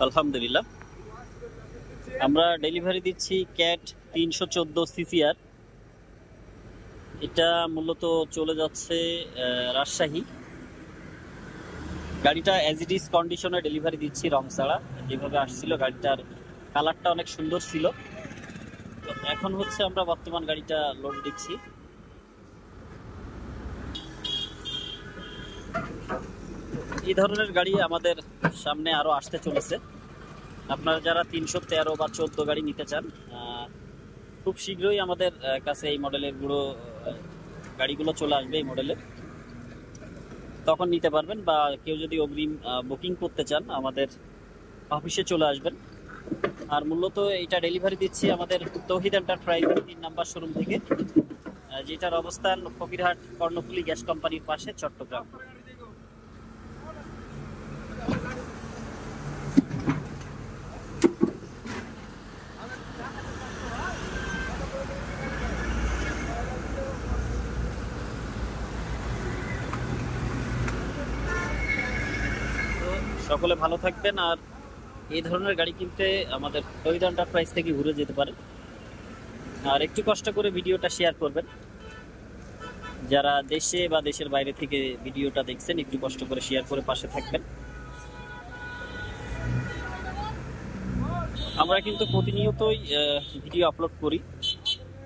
আলহামদুলিল্লাহ, আমরা ডেলিভারি দিচ্ছি ক্যাট 314 সিসিআর। এটা মূলত চলে যাচ্ছে রাজশাহী। গাড়িটা অ্যাজ ইট ইজ কন্ডিশনে ডেলিভারি দিচ্ছি, রং ছাড়া। যেভাবে আসছিল গাড়িটার কালারটা অনেক সুন্দর ছিল। তো এখন হচ্ছে আমরা বর্তমান গাড়িটা লোড দিচ্ছি। এই ধরনের গাড়ি আমাদের সামনে আরো আসতে চলেছে। আপনারা যারা 313 বা 14 গাড়ি নিতে চান, খুব শীঘ্রই আমাদের কাছে এই মডেলের গাড়িগুলো চলে আসবে। এই মডেলের তখন নিতে পারবেন, বা কেউ যদি অগ্রিম বুকিং করতে চান আমাদের অফিসে চলে আসবেন। আর মূলত এটা ডেলিভারি দিচ্ছি আমাদের তৌহিদ এন্টারপ্রাইজের 3 নাম্বার শোরুম থেকে, যেটার অবস্থান ফকিরহাট কর্ণফুলী গ্যাস কোম্পানির পাশে, চট্টগ্রাম। সকলে ভালো থাকবেন। আর এই ধরনের গাড়ি কিনতে আমাদের তৌহিদ এন্টারপ্রাইজ থেকে ঘুরে যেতে পারেন। আর একটু কষ্ট করে ভিডিওটা শেয়ার করবেন। যারা দেশে বা দেশের বাইরে থেকে ভিডিওটা দেখছেন, একটু কষ্ট করে শেয়ার করে পাশে থাকবেন। আমরা কিন্তু প্রতিনিয়তই ভিডিও আপলোড করি,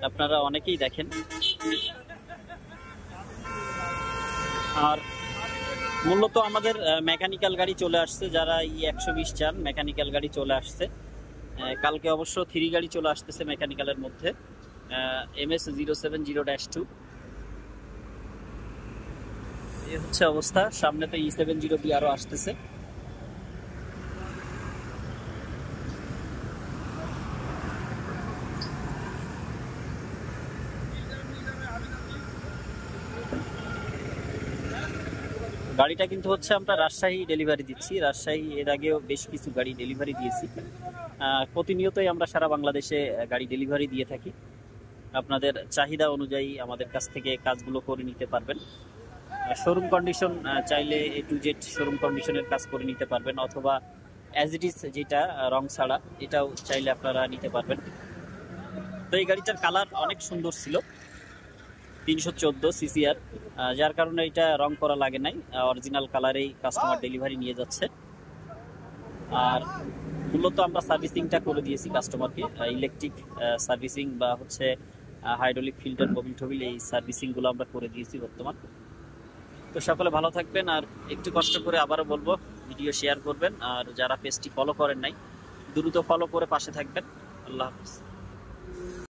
আপনারা অনেকেই দেখেন। আর মূলত আমাদের মেকানিক্যাল গাড়ি চলে আসছে। যারা E120 চান, মেকানিক্যাল গাড়ি চলে আসছে। কালকে অবশ্য 3 গাড়ি চলে আসতেছে মেকানিক্যালের মধ্যে, MS070-2। এই হচ্ছে অবস্থা। সামনে তো E70B আরো আসতেছে। গাড়িটা কিন্তু হচ্ছে আমরা রাজশাহী ডেলিভারি দিচ্ছি। রাজশাহী এর আগেও বেশ কিছু গাড়ি ডেলিভারি দিয়েছি। প্রতিনিয়তই আমরা সারা বাংলাদেশে গাড়ি ডেলিভারি দিয়ে থাকি। আপনাদের চাহিদা অনুযায়ী আমাদের কাছ থেকে কাজগুলো করে নিতে পারবেন। শোরুম কন্ডিশন চাইলে A to Z শোরুম কন্ডিশনের কাজ করে নিতে পারবেন, অথবা অ্যাজ ইট ইজ যেটা রং ছাড়া, এটাও চাইলে আপনারা নিতে পারবেন। তো এই গাড়িটার কালার অনেক সুন্দর ছিল, 314 সিসিআর, যার কারণে এটা রং করা লাগে নাই, অরিজিনাল কালারেই কাস্টমার ডেলিভারি নিয়ে যাচ্ছে। আর মূলত আমরা সার্ভিসিংটা করে দিয়েছি কাস্টমারকে, ইলেকট্রিক সার্ভিসিং বা হচ্ছে হাইড্রোলিক ফিল্টার, মোবিল টোবিল, এই সার্ভিসিংগুলো আমরা করে দিয়েছি বর্তমান। তো সকলে ভালো থাকবেন। আর একটু কষ্ট করে আবারও বলবো, ভিডিও শেয়ার করবেন। আর যারা পেজটি ফলো করেন নাই, দ্রুত ফলো করে পাশে থাকবেন। আল্লাহ হাফিজ।